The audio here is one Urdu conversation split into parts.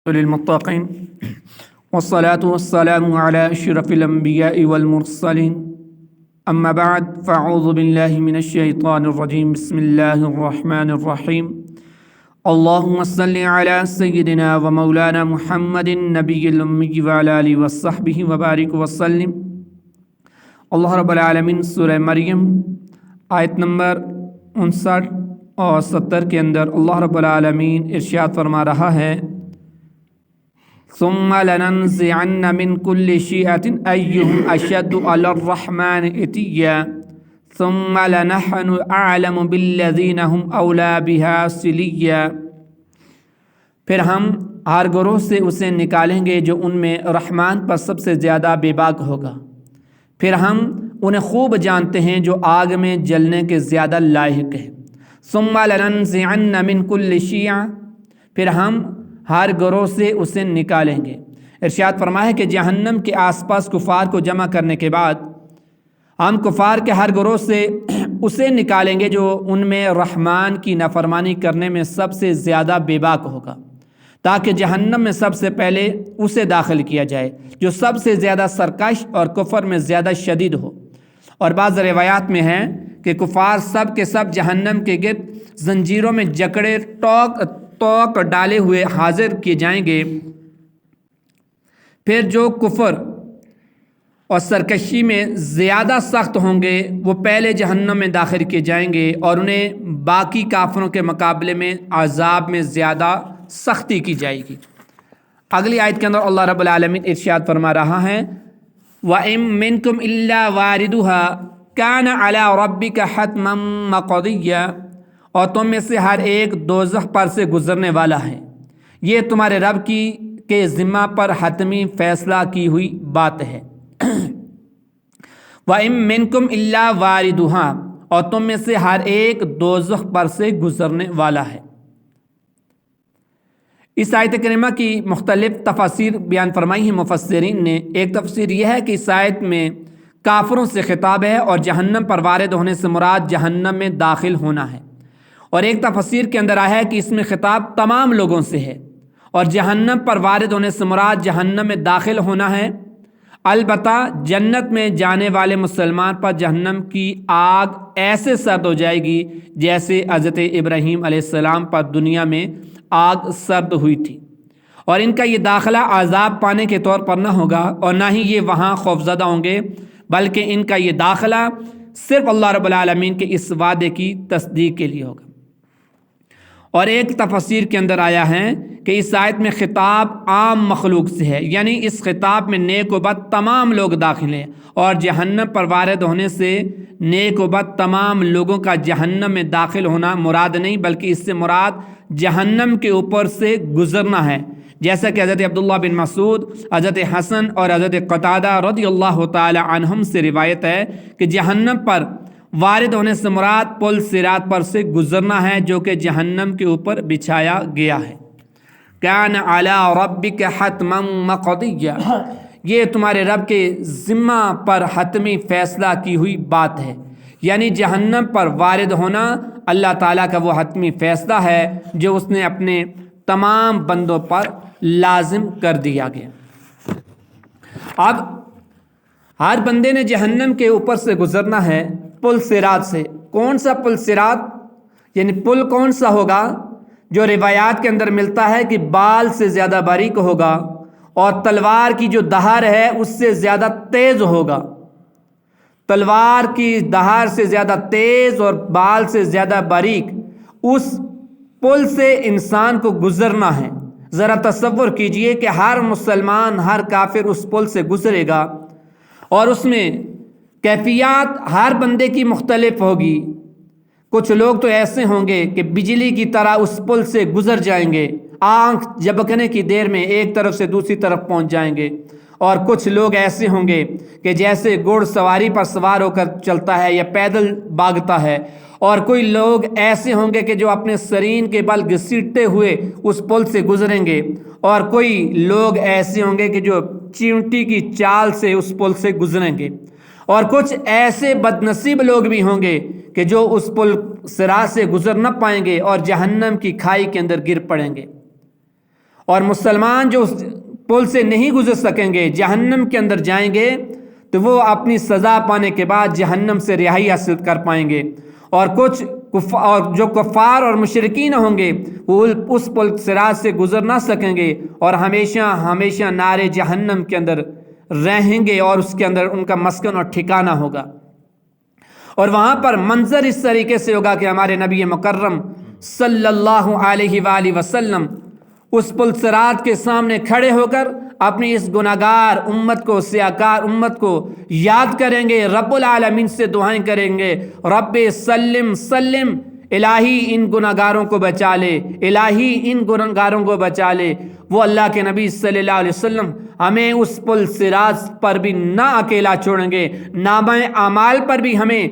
للمتقين والصلاة والسلام على أشرف الأنبياء والمرسلين أما بعد فأعوذ بالله من الشيطان الرجيم بسم الله الرحمن الرحيم اللهم صل على سيدنا ومولانا محمد النبي الأمي وعلى آله وصحبه وبارك وسلم۔ اللہ رب العالمین سورہ مریم آیت نمبر 59 اور 70 کے اندر اللہ رب العالمین ارشاد فرما رہا ہے ثم لننزعن من كل شيعة أيهم أشد على الرحمن عتيا ثم لنحن أعلم بالذين هم أولى بها صليا۔ پھر ہم ہر گروہ سے اسے نکالیں گے جو ان میں رحمان پر سب سے زیادہ بے باک ہوگا، پھر ہم انہیں خوب جانتے ہیں جو آگ میں جلنے کے زیادہ لائق ہے۔ ثم لننزعن من كل شيعة، پھر ہم ہر گروہ سے اسے نکالیں گے۔ ارشاد فرمایا کہ جہنم کے آس پاس کفار کو جمع کرنے کے بعد ہم کفار کے ہر گروہ سے اسے نکالیں گے جو ان میں رحمان کی نافرمانی کرنے میں سب سے زیادہ بے باک ہوگا، تاکہ جہنم میں سب سے پہلے اسے داخل کیا جائے جو سب سے زیادہ سرکش اور کفر میں زیادہ شدید ہو۔ اور بعض روایات میں ہے کہ کفار سب کے سب جہنم کے گرد زنجیروں میں جکڑے توق ڈالے ہوئے حاضر کیے جائیں گے۔ پھر جو کفر اور سرکشی میں زیادہ سخت ہوں گے وہ پہلے جہنم میں داخل کیے جائیں گے اور انہیں باقی کافروں کے مقابلے میں عذاب میں زیادہ سختی کی جائے گی۔ اگلی آیت کے اندر اللہ رب العالمین ارشاد فرما رہا ہے وَإِن مِّنكُمْ إِلَّا وَارِدُهَا كَانَ عَلَى رَبِّكَ حَتْمًا مَّقْضِيًّا، اور تم میں سے ہر ایک دوزخ پر سے گزرنے والا ہے، یہ تمہارے رب کے ذمہ پر حتمی فیصلہ کی ہوئی بات ہے۔ وَإِن مِّنكُمْ إِلَّا وَارِدُهَا، اور تم میں سے ہر ایک دوزخ پر سے گزرنے والا ہے۔ اس آیت کریمہ کی مختلف تفاسیر بیان فرمائی ہیں مفسرین نے۔ ایک تفسیر یہ ہے کہ اس آیت میں کافروں سے خطاب ہے اور جہنم پر وارد ہونے سے مراد جہنم میں داخل ہونا ہے، اور ایک تفسیر کے اندر آیا ہے کہ اس میں خطاب تمام لوگوں سے ہے اور جہنم پر وارد ہونے سے مراد جہنم میں داخل ہونا ہے۔ البتہ جنت میں جانے والے مسلمان پر جہنم کی آگ ایسے سرد ہو جائے گی جیسے حضرت ابراہیم علیہ السلام پر دنیا میں آگ سرد ہوئی تھی، اور ان کا یہ داخلہ عذاب پانے کے طور پر نہ ہوگا اور نہ ہی یہ وہاں خوفزدہ ہوں گے، بلکہ ان کا یہ داخلہ صرف اللہ رب العالمین کے اس وعدے کی تصدیق کے لیے ہوگا۔ اور ایک تفسیر کے اندر آیا ہے کہ اس آیت میں خطاب عام مخلوق سے ہے، یعنی اس خطاب میں نیک و بد تمام لوگ داخل ہیں، اور جہنم پر وارد ہونے سے نیک و بد تمام لوگوں کا جہنم میں داخل ہونا مراد نہیں، بلکہ اس سے مراد جہنم کے اوپر سے گزرنا ہے، جیسا کہ حضرت عبداللہ بن مسعود، حضرت حسن اور حضرت قتادہ رضی اللہ تعالی عنہم سے روایت ہے کہ جہنم پر وارد ہونے سے مراد پل صراط پر سے گزرنا ہے جو کہ جہنم کے اوپر بچھایا گیا ہے۔ کان علی ربک حتما مقضیا، یہ تمہارے رب کے ذمہ پر حتمی فیصلہ کی ہوئی بات ہے، یعنی جہنم پر وارد ہونا اللہ تعالیٰ کا وہ حتمی فیصلہ ہے جو اس نے اپنے تمام بندوں پر لازم کر دیا گیا۔ اب ہر بندے نے جہنم کے اوپر سے گزرنا ہے پل صراط سے۔ کون سا پل صراط؟ یعنی پل کون سا ہوگا جو روایات کے اندر ملتا ہے کہ بال سے زیادہ باریک ہوگا اور تلوار کی جو دھار ہے اس سے زیادہ تیز ہوگا، تلوار کی دھار سے زیادہ تیز اور بال سے زیادہ باریک، اس پل سے انسان کو گزرنا ہے۔ ذرا تصور کیجئے کہ ہر مسلمان، ہر کافر اس پل سے گزرے گا، اور اس میں کیفیات ہر بندے کی مختلف ہوگی۔ کچھ لوگ تو ایسے ہوں گے کہ بجلی کی طرح اس پل سے گزر جائیں گے، آنکھ جھپکنے کی دیر میں ایک طرف سے دوسری طرف پہنچ جائیں گے، اور کچھ لوگ ایسے ہوں گے کہ جیسے گھوڑ سواری پر سوار ہو کر چلتا ہے یا پیدل بھاگتا ہے، اور کوئی لوگ ایسے ہوں گے کہ جو اپنے سرین کے بل گھسیٹتے ہوئے اس پل سے گزریں گے، اور کوئی لوگ ایسے ہوں گے کہ جو چیونٹی کی چال سے اس پل سے گزریں گے، اور کچھ ایسے بد نصیب لوگ بھی ہوں گے کہ جو اس پل صراط سے گزر نہ پائیں گے اور جہنم کی کھائی کے اندر گر پڑیں گے۔ اور مسلمان جو اس پل سے نہیں گزر سکیں گے، جہنم کے اندر جائیں گے، تو وہ اپنی سزا پانے کے بعد جہنم سے رہائی حاصل کر پائیں گے۔ اور جو کفار اور مشرکین ہوں گے وہ اس پل صراط سے گزر نہ سکیں گے اور ہمیشہ ہمیشہ نار جہنم کے اندر رہیں گے، اور اس کے اندر ان کا مسکن اور ٹھکانہ ہوگا۔ اور وہاں پر منظر اس طریقے سے ہوگا کہ ہمارے نبی مکرم صلی اللہ علیہ وآلہ وسلم اس پل صراط کے سامنے کھڑے ہو کر اپنی اس گناہگار امت کو، سیاہکار امت کو یاد کریں گے، رب العالمین سے دعائیں کریں گے، رب سلم سلم، الہی ان گناہگاروں کو بچا لے، الہی ان گناہگاروں کو بچا لے۔ وہ اللہ کے نبی صلی اللہ علیہ وسلم ہمیں اس پل صراط پر بھی نہ اکیلا چھوڑیں گے، نامہ اعمال پر بھی ہمیں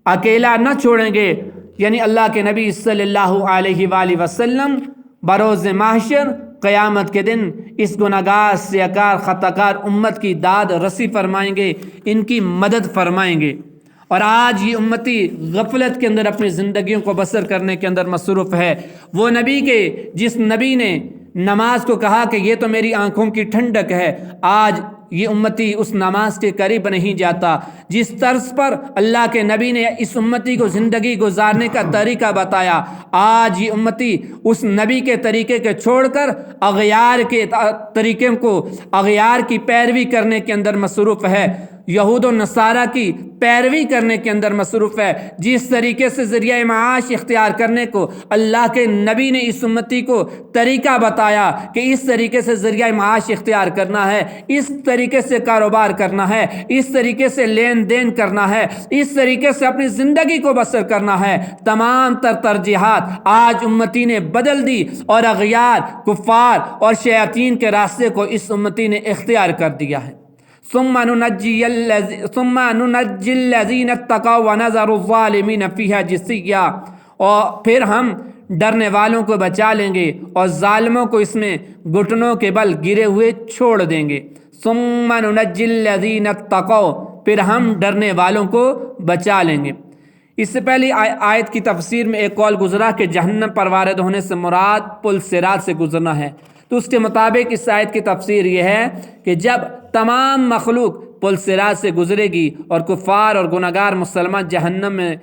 اکیلا نہ چھوڑیں گے۔ یعنی اللہ کے نبی صلی اللہ علیہ وآلہ وسلم بروز محشر قیامت کے دن اس گناہگار سیاہکار خطاکار امت کی داد رسی فرمائیں گے، ان کی مدد فرمائیں گے۔ اور آج یہ امتی غفلت کے اندر اپنی زندگیوں کو بسر کرنے کے اندر مصروف ہے۔ وہ نبی کے جس نبی نے نماز کو کہا کہ یہ تو میری آنکھوں کی ٹھنڈک ہے، آج یہ امتی اس نماز کے قریب نہیں جاتا۔ جس طرز پر اللہ کے نبی نے اس امتی کو زندگی گزارنے کا طریقہ بتایا، آج یہ امتی اس نبی کے طریقے کے چھوڑ کر اغیار کے طریقے کو، اغیار کی پیروی کرنے کے اندر مصروف ہے، یہود و نصارہ کی پیروی کرنے کے اندر مصروف ہے۔ جس طریقے سے ذریعہ معاش اختیار کرنے کو اللہ کے نبی نے اس امتی کو طریقہ بتایا کہ اس طریقے سے ذریعہ معاش اختیار کرنا ہے، اس طریقے سے کاروبار کرنا ہے، اس طریقے سے لین دین کرنا ہے، اس طریقے سے اپنی زندگی کو بسر کرنا ہے، تمام ترجیحات آج امتی نے بدل دی اور اغیار، کفار اور شیاطین کے راستے کو اس امتی نے اختیار کر دیا ہے۔ ثم ننجي الذين اتقوا ونذر الظالمين فيها جثيا، اور پھر ہم ڈرنے والوں کو بچا لیں گے اور ظالموں کو اس میں گھٹنوں کے بل گرے ہوئے چھوڑ دیں گے۔ ثم ننجي الذين اتقوا، پھر ہم ڈرنے والوں کو بچا لیں گے۔ اس سے پہلی آیت کی تفسیر میں ایک قول گزرا کہ جہنم پر وارد ہونے سے مراد پل صراط سے گزرنا ہے، تو اس کے مطابق اس آیت کی تفسیر یہ ہے کہ جب تمام مخلوق پل صراط سے گزرے گی اور کفار اور گناہگار مسلمان جہنم میں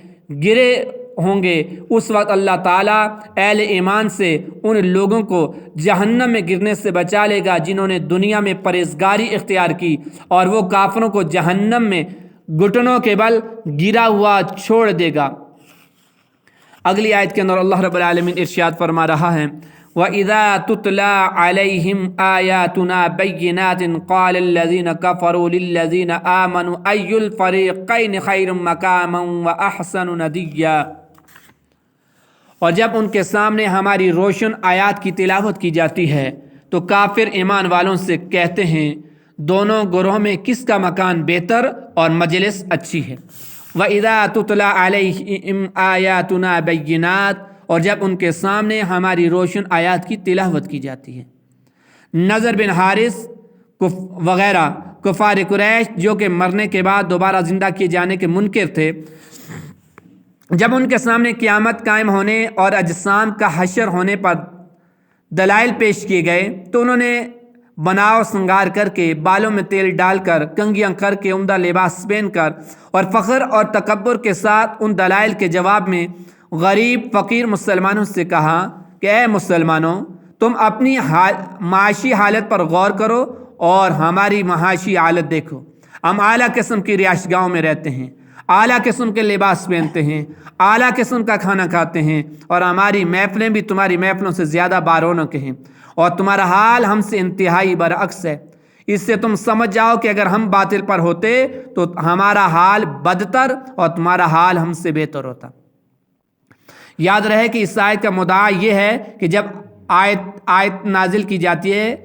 گرے ہوں گے، اس وقت اللہ تعالیٰ اہل ایمان سے ان لوگوں کو جہنم میں گرنے سے بچا لے گا جنہوں نے دنیا میں پرہیزگاری اختیار کی، اور وہ کافروں کو جہنم میں گھٹنوں کے بل گرا ہوا چھوڑ دے گا۔ اگلی آیت کے اندر اللہ رب العالمین ارشاد فرما رہا ہے، وَإِذَا تُتْلَى عَلَيْهِمْ آيَاتُنَا بَيِّنَاتٍ قَالَ الَّذِينَ كَفَرُوا لِلَّذِينَ آمَنُوا أَيُّ الْفَرِيقَيْنِ خَيْرٌ مَقَامًا وَأَحْسَنُ نَدِيًّا۔ اور جب ان کے سامنے ہماری روشن آیات کی تلاوت کی جاتی ہے تو کافر ایمان والوں سے کہتے ہیں دونوں گروہ میں کس کا مکان بہتر اور مجلس اچھی ہے۔ وَإِذَا تُتْلَى عَلَيْهِمْ آيَاتُنَا بَيِّنَاتٍ، اور جب ان کے سامنے ہماری روشن آیات کی تلاوت کی جاتی ہے۔ نضر بن حارث وغیرہ کفار قریش جو کہ مرنے کے بعد دوبارہ زندہ کیے جانے کے منکر تھے، جب ان کے سامنے قیامت قائم ہونے اور اجسام کا حشر ہونے پر دلائل پیش کیے گئے تو انہوں نے بناؤ سنگار کر کے، بالوں میں تیل ڈال کر، کنگھیاں کر کے، عمدہ لباس پہن کر اور فخر اور تکبر کے ساتھ ان دلائل کے جواب میں غریب فقیر مسلمانوں سے کہا کہ اے مسلمانوں، تم اپنی معاشی حالت پر غور کرو اور ہماری معاشی حالت دیکھو۔ ہم اعلیٰ قسم کی رہائش گاہوں میں رہتے ہیں، اعلیٰ قسم کے لباس پہنتے ہیں، اعلیٰ قسم کا کھانا کھاتے ہیں، اور ہماری محفلیں بھی تمہاری محفلوں سے زیادہ بارونق ہیں، اور تمہارا حال ہم سے انتہائی برعکس ہے۔ اس سے تم سمجھ جاؤ کہ اگر ہم باطل پر ہوتے تو ہمارا حال بدتر اور تمہارا حال ہم سے بہتر ہوتا۔ یاد رہے کہ اس آیت کا مدعا یہ ہے کہ جب آیت نازل کی جاتی ہے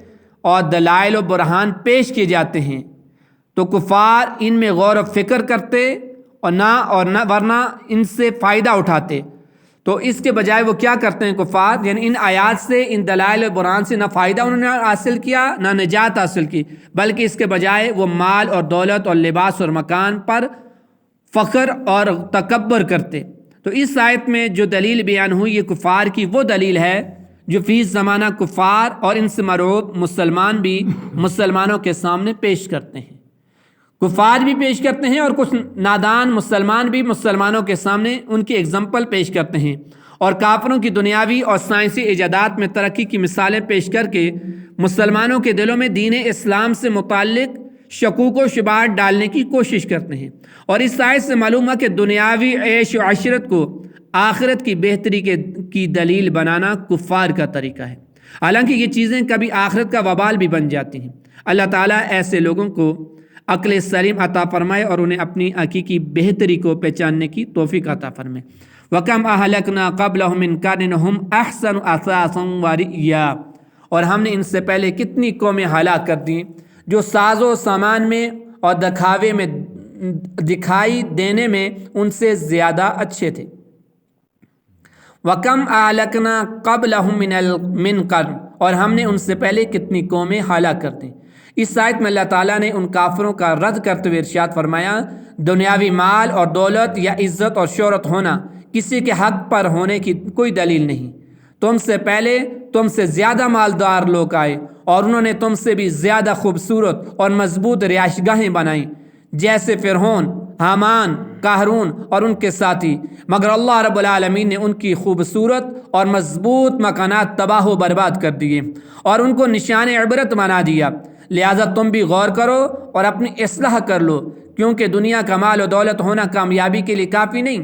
اور دلائل و برہان پیش کیے جاتے ہیں تو کفار ان میں غور و فکر کرتے اور نہ ورنہ ان سے فائدہ اٹھاتے۔ تو اس کے بجائے وہ کیا کرتے ہیں کفار، یعنی ان آیات سے، ان دلائل و برہان سے نہ فائدہ انہوں نے حاصل کیا نہ نجات حاصل کی، بلکہ اس کے بجائے وہ مال اور دولت اور لباس اور مکان پر فخر اور تکبر کرتے۔ تو اس آیت میں جو دلیل بیان ہوئی یہ کفار کی وہ دلیل ہے جو فی زمانہ کفار اور ان سے مرعوب مسلمان بھی مسلمانوں کے سامنے پیش کرتے ہیں، کفار بھی پیش کرتے ہیں، اور کچھ نادان مسلمان بھی مسلمانوں کے سامنے ان کی اگزامپل پیش کرتے ہیں، اور کافروں کی دنیاوی اور سائنسی ایجادات میں ترقی کی مثالیں پیش کر کے مسلمانوں کے دلوں میں دین اسلام سے متعلق شکوک و شبہات ڈالنے کی کوشش کرتے ہیں۔ اور اس آیت سے معلوم ہے کہ دنیاوی عیش و عشرت کو آخرت کی بہتری کی دلیل بنانا کفار کا طریقہ ہے، حالانکہ یہ چیزیں کبھی آخرت کا وبال بھی بن جاتی ہیں۔ اللہ تعالیٰ ایسے لوگوں کو عقل سلیم عطا فرمائے اور انہیں اپنی حقیقی بہتری کو پہچاننے کی توفیق عطا فرمائے۔ وَكَمْ أَهْلَكْنَا قَبْلَهُم مِّن قَرْنٍ هُمْ أَحْسَنُ أَثَاثًا وَرِئْيًا، اور ہم نے ان سے پہلے کتنی قومیں ہلاک کر دیں جو ساز و سامان میں اور دکھاوے میں، دکھائی دینے میں ان سے زیادہ اچھے تھے۔ وَكَمْ أَهْلَكْنَا قَبْلَهُم مِّن قَرْنٍ، اور ہم نے ان سے پہلے کتنی قومیں ہلاک کر دیں۔ اس آیت میں اللہ تعالیٰ نے ان کافروں کا رد کرتے ہوئے ارشاد فرمایا، دنیاوی مال اور دولت یا عزت اور شہرت ہونا کسی کے حق پر ہونے کی کوئی دلیل نہیں۔ تم سے پہلے تم سے زیادہ مالدار لوگ آئے اور انہوں نے تم سے بھی زیادہ خوبصورت اور مضبوط رہائش گاہیں بنائیں، جیسے فرعون، حامان، قارون اور ان کے ساتھی، مگر اللہ رب العالمین نے ان کی خوبصورت اور مضبوط مکانات تباہ و برباد کر دیے اور ان کو نشان عبرت بنا دیا۔ لہٰذا تم بھی غور کرو اور اپنی اصلاح کر لو، کیونکہ دنیا کا مال و دولت ہونا کامیابی کے لیے کافی نہیں۔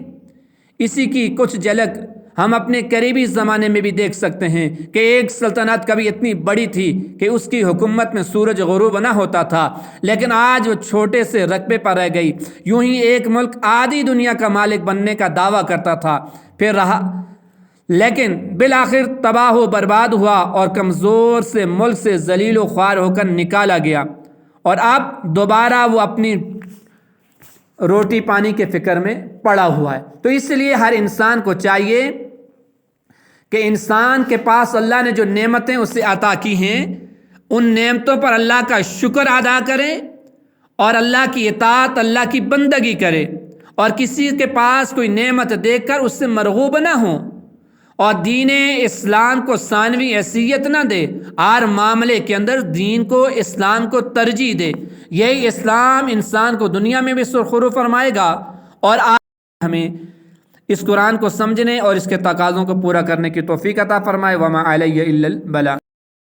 اسی کی کچھ جھلک ہم اپنے قریبی زمانے میں بھی دیکھ سکتے ہیں کہ ایک سلطنت کبھی اتنی بڑی تھی کہ اس کی حکومت میں سورج غروب نہ ہوتا تھا، لیکن آج وہ چھوٹے سے رقبے پر رہ گئی۔ یوں ہی ایک ملک آدھی دنیا کا مالک بننے کا دعویٰ کرتا تھا، پھر رہا، لیکن بالآخر تباہ و برباد ہوا اور کمزور سے ملک سے ذلیل و خوار ہو کر نکالا گیا، اور اب دوبارہ وہ اپنی روٹی پانی کے فکر میں پڑا ہوا ہے۔ تو اس لیے ہر انسان کو چاہیے کہ انسان کے پاس اللہ نے جو نعمتیں اسے عطا کی ہیں، ان نعمتوں پر اللہ کا شکر ادا کرے اور اللہ کی اطاعت، اللہ کی بندگی کرے، اور کسی کے پاس کوئی نعمت دیکھ کر اس سے مرغوب نہ ہو اور دین اسلام کو ثانوی حیثیت نہ دے، ہر معاملے کے اندر دین کو، اسلام کو ترجیح دے۔ یہی اسلام انسان کو دنیا میں بھی سرخرو فرمائے گا، اور ہمیں اس قرآن کو سمجھنے اور اس کے تقاضوں کو پورا کرنے کی توفیق عطا فرمائے۔ وما علی الا البلاغ۔